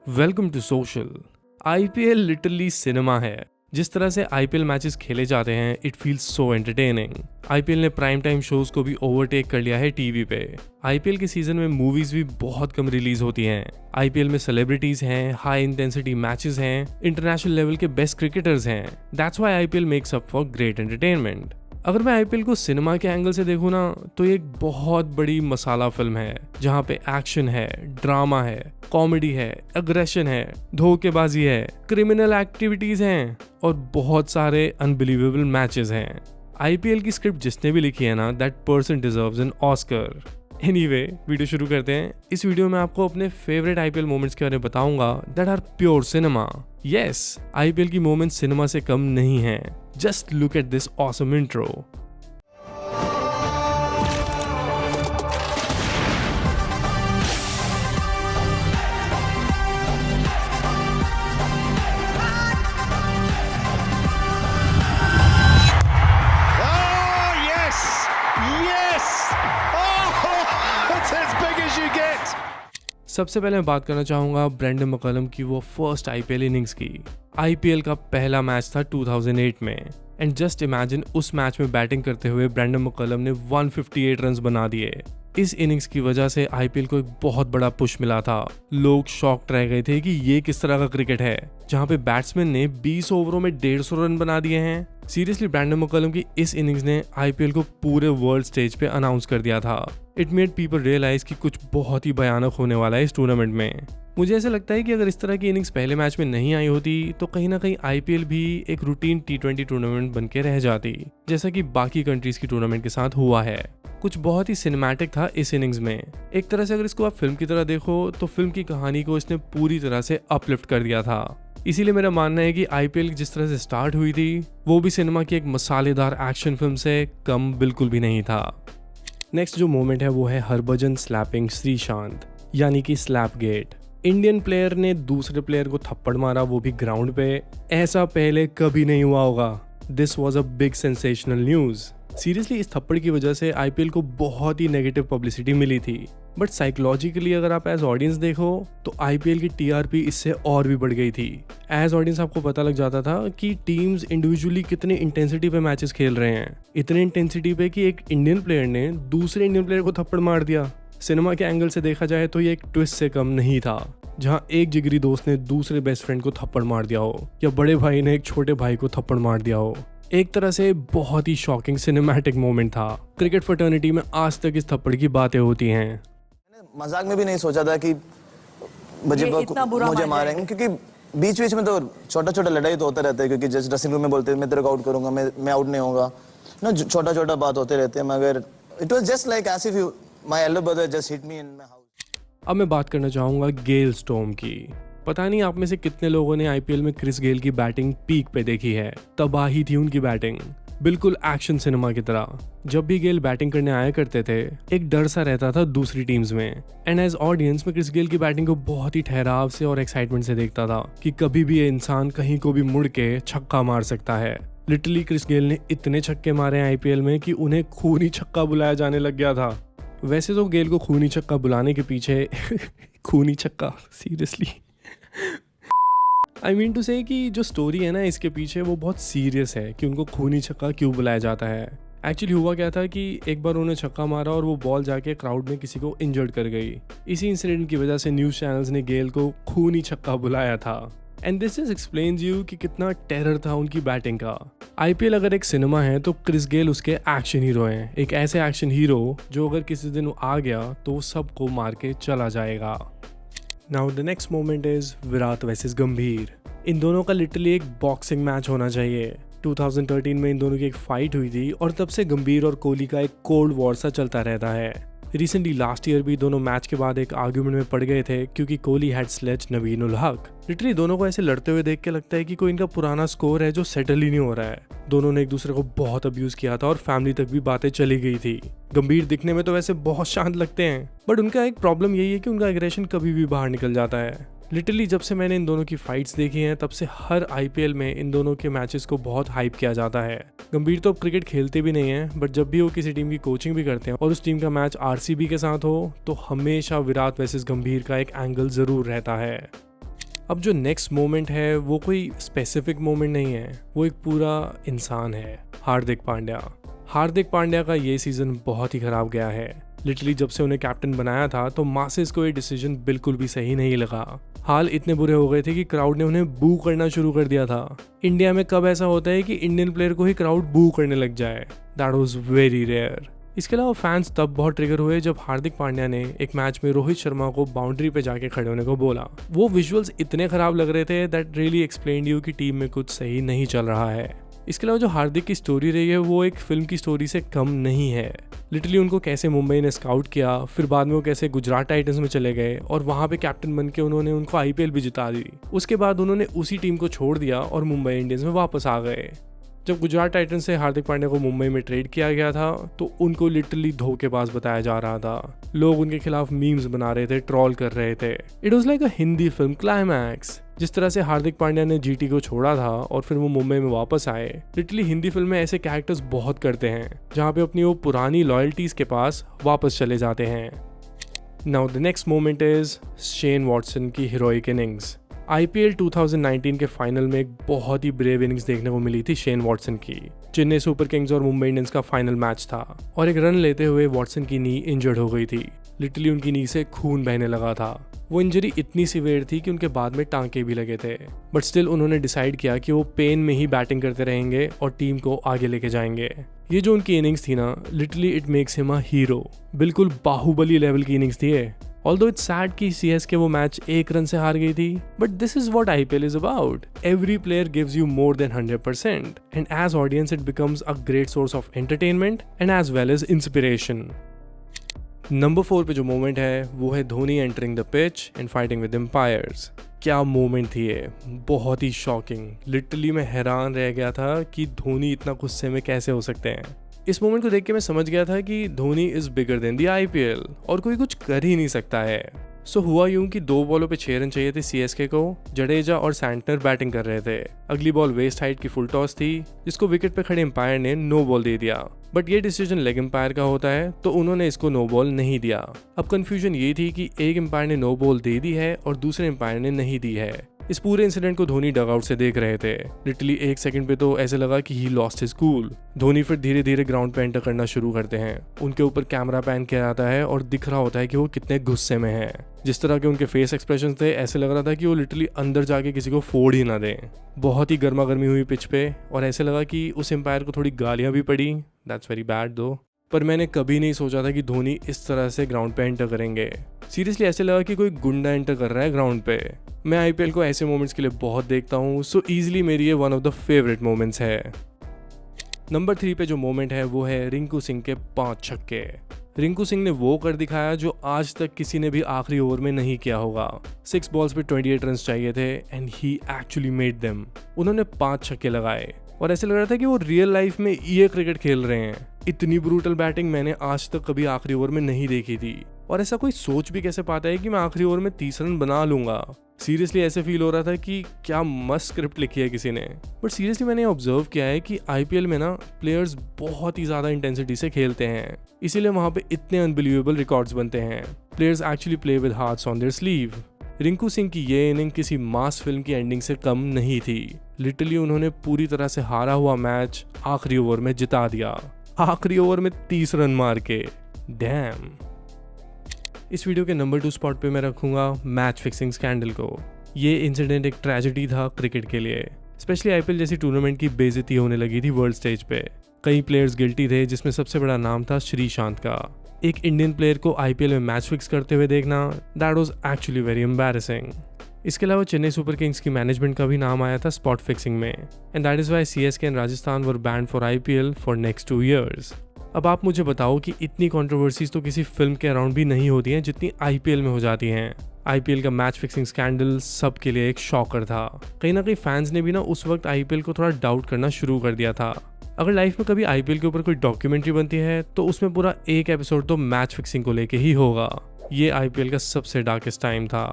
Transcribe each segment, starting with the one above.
Welcome to social. IPL literally cinema है। जिस तरह से आईपीएल मैचेस खेले जाते हैं it feels so entertaining. IPL ने प्राइम टाइम शोज को भी ओवरटेक कर लिया है टीवी पे। आईपीएल के सीजन में मूवीज भी बहुत कम रिलीज होती हैं। आईपीएल में सेलिब्रिटीज हैं, हाई इंटेंसिटी मैचेस हैं, इंटरनेशनल लेवल के बेस्ट क्रिकेटर्स हैं। That's why IPL makes up for great entertainment. अगर मैं आईपीएल को सिनेमा के एंगल से देखूँ ना तो ये एक बहुत बड़ी मसाला फिल्म है जहाँ पे एक्शन है, ड्रामा है, कॉमेडी है, अग्रेशन है, धोखेबाजी है, क्रिमिनल एक्टिविटीज हैं और बहुत सारे अनबिलीवेबल मैचेस हैं। आईपीएल की स्क्रिप्ट जिसने भी लिखी है ना that person deserves an Oscar. Anyway, video शुरू करते हैं। इस वीडियो में आपको अपने फेवरेट आईपीएल मोमेंट्स के बारे में बताऊंगा that are pure cinema. Yes, IPL की मोमेंट्स सिनेमा से कम नहीं है। Just look at this awesome intro. सबसे पहले मैं बात करना चाहूंगा ब्रेंडन मैकलम की वो फर्स्ट आईपीएल इनिंग्स की। आईपीएल का पहला मैच था 2008 में एंड जस्ट इमेजिन उस मैच में बैटिंग करते हुए ब्रेंडन मैकलम ने 158 रन्स बना दिए। इस इनिंग्स की वजह से आईपीएल को एक बहुत बड़ा पुश मिला था। लोग शॉक्ड रह गए थे कि ये किस तरह का क्रिकेट है जहां पे बैट्समैन ने 20 ओवरों में 150 रन बना दिए हैं। सीरियसली, ब्रेंडन मैकलम की इस इनिंग्स ने आईपीएल को पूरे वर्ल्ड स्टेज पे अनाउंस कर दिया था। इट मेड पीपल रियलाइज कि कुछ बहुत ही भयानक होने वाला है इस टूर्नामेंट में। मुझे ऐसा लगता है कि अगर इस तरह की इनिंग्स पहले मैच में नहीं आई होती तो कहीं ना कहीं आईपीएल भी एक रूटीन T20 टूर्नामेंट बन के रह जाती, जैसा कि बाकी कंट्रीज की टूर्नामेंट के साथ हुआ है। कुछ बहुत ही सिनेमैटिक था इस इनिंग्स में। एक तरह से अगर इसको आप फिल्म की तरह देखो तो फिल्म की कहानी को इसने पूरी तरह से अपलिफ्ट कर दिया था। इसीलिए मेरा मानना है कि आईपीएल जिस तरह से स्टार्ट हुई थी वो भी सिनेमा की एक मसालेदार एक्शन फिल्म से कम बिल्कुल भी नहीं था। नेक्स्ट जो मोमेंट है वो है हरभजन स्लैपिंग श्रीशांत, यानी कि स्लैप गेट। इंडियन प्लेयर ने दूसरे प्लेयर को थप्पड़ मारा, वो भी ग्राउंड पे। ऐसा पहले कभी नहीं हुआ होगा। This was a big sensational news. Seriously, इस थप्पड़ की वजह से आईपीएल को बहुत ही नेगेटिव पब्लिसिटी मिली थी, बट साइकोलॉजिकली अगर आप एज ऑडियंस देखो तो आईपीएल की टीआरपी इससे और भी बढ़ गई थी। एज ऑडियंस आपको पता लग जाता था कि टीम्स इंडिविजुअली कितने इंटेंसिटी पे मैचेस खेल रहे हैं, इतने इंटेंसिटी पे कि एक इंडियन प्लेयर ने दूसरे इंडियन प्लेयर को थप्पड़ मार दिया। सिनेमा के एंगल से देखा जाए तो ये एक ट्विस्ट से कम नहीं था, जहां एक जिगरी दोस्त ने दूसरे बेस्ट फ्रेंड को थप्पड़ मार दिया हो या बड़े भाई ने एक छोटे भाई को थप्पड़ मार दिया हो। एक तरह से बहुत ही शॉकिंग सिनेमैटिक मोमेंट था। क्रिकेट फ्रेटर्निटी में आज तक इस थप्पड़ की बातें होती हैं। मजाक में भी नहीं सोचा था कि मुझे मारेंगे, क्योंकि बीच बीच में तो छोटा छोटा लड़ाई तो होता रहता है, क्योंकि जैसे ड्रेसिंग रूम में बोलते हैं मैं तेरे को आउट करूंगा, मैं आउट नहीं होगा ना, छोटा छोटा बात होते रहते हैं। मगर it was just like as if you my elder brother just hit me in my house. अब मैं बात करना चाहूंगा गेल स्टॉर्म की। पता नहीं आप में से कितने लोगों ने आईपीएल में क्रिस गेल की बैटिंग पीक पे देखी है। तबाही थी उनकी बैटिंग, बिल्कुल एक्शन सिनेमा की तरह। जब भी गेल बैटिंग करने आया करते थे एक डर सा रहता था दूसरी टीम्स में। एंड एज ऑडियंस में क्रिस गेल की बैटिंग को बहुत ही ठहराव से और एक्साइटमेंट से देखता था कि कभी भी ये इंसान कहीं को भी मुड़ के छक्का मार सकता है। लिटरली क्रिस गेल ने इतने छक्के मारे आईपीएल में कि उन्हें खूनी छक्का बुलाया जाने लग गया था। वैसे तो गेल को खूनी छक्का बुलाने के पीछे खूनी छक्का, सीरियसली आई मीन टू से कि जो स्टोरी है ना इसके पीछे वो बहुत सीरियस है कि उनको खूनी छक्का क्यों बुलाया जाता है। एक्चुअली हुआ क्या था कि एक बार उन्होंने छक्का मारा और वो बॉल जाके क्राउड में किसी को इंजर्ड कर गई। इसी इंसिडेंट की वजह से न्यूज़ चैनल्स ने गेल को खूनी छक्का बुलाया था। And this just explains you कि कितना टेरर था उनकी बैटिंग का। आईपीएल अगर एक सिनेमा है तो क्रिस गेल उसके एक्शन हीरो हैं। एक ऐसे एक्शन हीरो जो अगर किसी दिन आ गया तो वो सबको मार के चला जाएगा। Now the next moment is Virat versus गंभीर। इन दोनों का लिटरली एक बॉक्सिंग मैच होना चाहिए। 2013 में इन दोनों की एक फाइट हुई थी और तब से गंभीर और कोहली का एक कोल्ड वॉर सा चलता रहता है। रिसेंटली लास्ट ईयर भी दोनों मैच के बाद एक आर्ग्यूमेंट में पड़ गए थे क्योंकि Kohli had sledge Naveen ul Haq. Literally दोनों को ऐसे लड़ते हुए देख के लगता है कि कोई इनका पुराना स्कोर है जो सेटल ही नहीं हो रहा है। दोनों ने एक दूसरे को बहुत अब्यूज किया था और फैमिली तक भी बातें चली गई थी। गंभीर दिखने में तो वैसे बहुत शांत लगते हैं, बट उनका एक प्रॉब्लम यही है कि उनका एग्रेशन कभी भी बाहर निकल जाता है। लिटरली जब से मैंने इन दोनों की फाइट्स देखी हैं तब से हर आईपीएल में इन दोनों के मैचेस को बहुत हाइप किया जाता है। गंभीर तो अब क्रिकेट खेलते भी नहीं हैं, बट जब भी वो किसी टीम की कोचिंग भी करते हैं और उस टीम का मैच आरसीबी के साथ हो तो हमेशा विराट वर्सेस गंभीर का एक एंगल जरूर रहता है। अब जो नेक्स्ट मोमेंट है वो कोई स्पेसिफिक मोमेंट नहीं है, वो एक पूरा इंसान है, हार्दिक पांड्या। हार्दिक पांड्या का ये सीजन बहुत ही खराब गया है। लिटरली जब से उन्हें कैप्टन बनाया था तो मासेस को ये डिसीजन बिल्कुल भी सही नहीं लगा। हाल इतने बुरे हो गए थे कि क्राउड ने उन्हें बू करना शुरू कर दिया था। इंडिया में कब ऐसा होता है कि इंडियन प्लेयर को ही क्राउड बू करने लग जाए? That was very rare. इसके अलावा फैंस तब बहुत ट्रिगर हुए जब हार्दिक पांड्या ने एक मैच में रोहित शर्मा को बाउंड्री पे जाके खड़े होने को बोला। वो विजुअल्स इतने खराब लग रहे थे दैट रियली एक्सप्लेन्ड यू कि टीम में कुछ सही नहीं चल रहा है। इसके अलावा जो हार्दिक की स्टोरी रही है वो एक फिल्म की स्टोरी से कम नहीं है। लिटरली उनको कैसे मुंबई ने स्काउट किया, फिर बाद में वो कैसे गुजरात टाइटंस में चले गए और वहां पे कैप्टन बन के उन्होंने उनको आईपीएल भी जिता दी। उसके बाद उन्होंने उसी टीम को छोड़ दिया और मुंबई इंडियंस में वापस आ गए। जब गुजरात टाइटंस से हार्दिक पांड्या को मुंबई में ट्रेड किया गया था तो उनको लिटरली धोखेबाज बताया जा रहा था। लोग उनके खिलाफ मीम्स बना रहे थे, ट्रोल कर रहे थे। It was like a Hindi film climax. जिस तरह से हार्दिक पांड्या ने जीटी को छोड़ा था और फिर वो मुंबई में वापस आए, लिटरली हिंदी फिल्म में ऐसे कैरेक्टर्स बहुत करते हैं जहाँ पे अपनी वो पुरानी लॉयल्टीज के पास वापस चले जाते हैं। Now the next moment is Shane Watson की हीरोइक इनिंग्स। आईपीएल 2019 के फाइनल में एक बहुत ही ब्रेव इनिंग्स देखने को मिली थी शेन वॉटसन की। चेन्नई सुपर किंग्स और मुंबई इंडियंस का फाइनल मैच था और एक रन लेते हुए वॉटसन की नी इंजर्ड हो गई थी। लिटरली उनकी नी से खून बहने लगा था। वो इंजरी इतनी सीवियर थी कि उनके बाद में टांके भी लगे थे, बट स्टिल उन्होंने डिसाइड किया कि वो पेन में ही बैटिंग करते रहेंगे और टीम को आगे लेके जाएंगे। ये जो उनकी इनिंग्स थी ना, literally it makes him a hero. बिल्कुल बाहुबली लेवल की इनिंग्स थी ये। Although it's sad कि CSK वो मैच 1 रन से हार गई थी, but this is what IPL is about. Every player gives you more than 100%, and as audience it becomes a great source of entertainment and as well as inspiration. Number 4 पे जो moment है वो है Dhoni entering the pitch and fighting with umpires. क्या moment थी ये, बहुत ही shocking. Literally मैं हैरान रह गया था कि धोनी इतना गुस्से में कैसे हो सकते हैं। इस मोमेंट को देख के मैं समझ गया था कि Dhoni is bigger than the IPL और कोई कुछ कर ही नहीं सकता है। सो हुआ यूं कि 2 बॉलों पे 6 रन चाहिए थे सीएसके को। जडेजा और सैंटनर बैटिंग कर रहे थे। अगली बॉल वेस्ट हाइट की फुल टॉस थी जिसको विकेट पे खड़े एम्पायर ने नो बॉल दे दिया, बट ये डिसीजन लेग एम्पायर का होता है तो उन्होंने इसको नो बॉल नहीं दिया। अब कंफ्यूजन ये थी कि एक एम्पायर ने नो बॉल दे दी है और दूसरे एम्पायर ने नहीं दी है। इस पूरे इंसिडेंट को धोनी डगआउट से देख रहे थे। लिटरली 1 सेकंड पे तो ऐसे लगा कि he lost his cool. Dhoni फिर धीरे धीरे ग्राउंड पे एंटर करना शुरू करते हैं। उनके ऊपर कैमरा पैन किया जाता है और दिख रहा होता है कि वो कितने गुस्से में हैं। जिस तरह के उनके फेस एक्सप्रेशन थे, ऐसे लग रहा था कि वो लिटरली अंदर जाके किसी को फोड़ ही ना दें। बहुत ही गर्मा गर्मी हुई पिच पे और ऐसे लगा कि उस एम्पायर को थोड़ी गालियां भी पड़ी। दैट्स वेरी बैड दो। पर मैंने कभी नहीं सोचा था कि धोनी इस तरह से ग्राउंड पे एंटर करेंगे। सीरियसली ऐसे लगा कि कोई गुंडा एंटर कर रहा है ग्राउंड पे। मैं आईपीएल को ऐसे मोमेंट्स के लिए बहुत देखता हूँ, सो इजीली मेरी ये one of the favourite moments है। नंबर 3 पे जो मोमेंट है वो है रिंकू सिंह के 5 छक्के। रिंकू सिंह ने वो कर दिखाया जो आज तक किसी ने भी आखिरी ओवर में नहीं किया होगा। 6 बॉल्स पे 28 रन चाहिए थे and he actually made them. उन्होंने 5 छक्के लगाए और ऐसे लग रहा था कि वो रियल लाइफ में ये क्रिकेट खेल रहे हैं। इतनी ब्रूटल बैटिंग मैंने आज तक कभी आखिरी ओवर में नहीं देखी थी। और ऐसा कोई सोच भी कैसे पाता है कि मैं आखिरी ओवर में 30 रन बना लूंगा। सीरियसली ऐसे फील हो रहा था कि क्या मस्त स्क्रिप्ट लिखी है किसी ने। बट सीरियसली मैंने ऑब्जर्व किया है कि आईपीएल में ना प्लेयर्स बहुत ही ज्यादा इंटेंसिटी से खेलते हैं, इसीलिए वहां पे इतने अनबिलीवेबल रिकॉर्ड्स बनते हैं। Players actually play with hearts on their sleeve. Rinku Singh की ये इनिंग किसी मास फिल्म की एंडिंग से कम नहीं थी। लिटरली उन्होंने पूरी तरह से हारा हुआ मैच आखिरी ओवर में जिता दिया, आखिरी ओवर में 30 रन मार के। डैम। इस वीडियो के नंबर 2 स्पॉट पे मैं रखूंगा मैच फिक्सिंग स्कैंडल को। ये इंसिडेंट एक ट्रेजेडी था क्रिकेट के लिए। स्पेशली आईपीएल जैसी टूर्नामेंट की बेइज्जती होने लगी थी वर्ल्ड स्टेज पे। कई प्लेयर्स गिल्टी थे जिसमें सबसे बड़ा नाम था श्रीशांत का। एक इंडियन प्लेयर को आईपीएल में मैच फिक्स करते हुए देखना, that was actually very embarrassing. इसके अलावा चेन्नई सुपर किंग्स की मैनेजमेंट का भी नाम आया था स्पॉट फिक्सिंग में, and that is why CSK and Rajasthan were band for IPL for next 2 years। अब आप मुझे बताओ कि इतनी कंट्रोवर्सीज तो किसी फिल्म के अराउंड भी नहीं होती हैं जितनी आईपीएल में हो जाती हैं। आईपीएल का मैच फिक्सिंग स्कैंडल सबके लिए एक शॉकर था। कहीं ना कहीं फैंस ने भी ना उस वक्त आईपीएल को थोड़ा डाउट करना शुरू कर दिया था। अगर लाइफ में कभी आईपीएल के ऊपर कोई डॉक्यूमेंट्री बनती है तो उसमें पूरा एक एपिसोड तो मैच फिक्सिंग को लेके ही होगा। ये आईपीएल का सबसे डार्केस्ट टाइम था।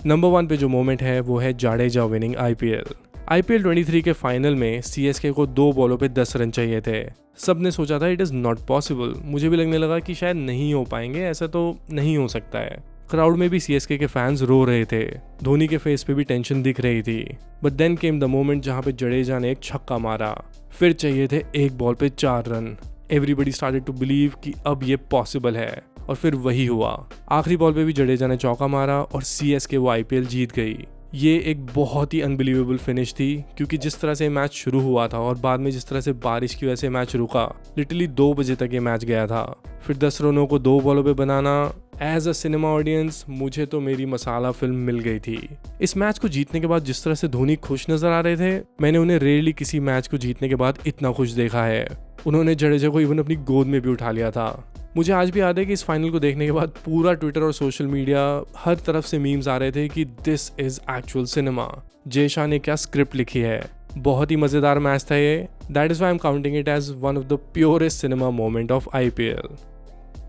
नंबर 1 पे जो मोमेंट है वो है जाडेजा विनिंग आईपीएल 23 के फाइनल में सीएसके को 2 बॉलों पे 10 रन चाहिए थे। सबने सोचा था इट इज़ नॉट पॉसिबल। मुझे भी लगने लगा कि शायद नहीं हो पाएंगे, ऐसा तो नहीं हो सकता है। क्राउड में भी सीएसके के फैंस रो रहे थे, धोनी के फेस पे भी टेंशन दिख रही थी। But then came the moment जहां पे जडेजा ने एक छक्का मारा, फिर चाहिए थे एक बॉल पे 4 run. Everybody started to believe कि अब ये पॉसिबल है, और फिर वही हुआ। आखिरी बॉल पे भी जडेजा ने चौका मारा और सीएसके वो आईपीएल जीत गई। ये एक बहुत ही अनबिलीवेबल फिनिश थी, क्योंकि जिस तरह से मैच शुरू हुआ था और बाद में जिस तरह से बारिश की वजह से मैच रुका, लिटरली 2 बजे तक ये मैच गया था। फिर 10 रनों को 2 बॉलों पे बनाना, एज अ सिनेमा ऑडियंस मुझे तो मेरी मसाला फिल्म मिल गई थी। इस मैच को जीतने के बाद जिस तरह से धोनी खुश नजर आ रहे थे, मैंने उन्हें रेयरली किसी मैच को जीतने के बाद इतना खुश देखा है। उन्होंने जडेजा को इवन अपनी गोद में भी उठा लिया था। मुझे आज भी याद है कि इस फाइनल को देखने के बाद पूरा ट्विटर और सोशल मीडिया हर तरफ से मीम्स आ रहे थे कि this is actual cinema, Jay Shah ने क्या स्क्रिप्ट लिखी है। बहुत ही मजेदार मैच था ये। That is why I am counting it as one of the purest cinema moment of IPL.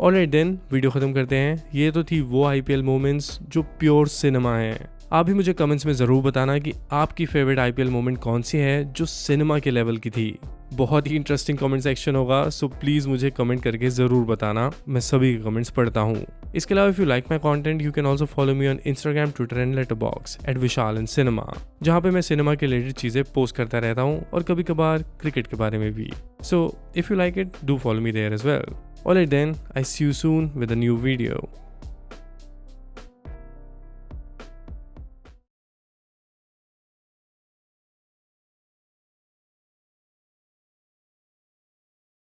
Alright then, video खत्म करते हैं। ये तो थी वो आईपीएल मोमेंट्स जो प्योर सिनेमा है। आप भी मुझे कमेंट्स में ज़रूर बताना कि आपकी फेवरेट आईपीएल मोमेंट कौन सी है जो सिनेमा के लेवल की थी। बहुत ही इंटरेस्टिंग कमेंट सेक्शन होगा, सो प्लीज़ मुझे कमेंट करके ज़रूर बताना। मैं सभी के कमेंट्स पढ़ता हूँ। इसके अलावा if you like my content you can also follow me on Instagram, Twitter and letterbox @vishal_in_cinema, जहाँ पे मैं सिनेमा के रिलेटेड चीज़ें पोस्ट करता रहता हूँ और कभी कभार क्रिकेट के बारे में भी। So if you like it, do follow me there as well. Alright then, I see you soon with a new video.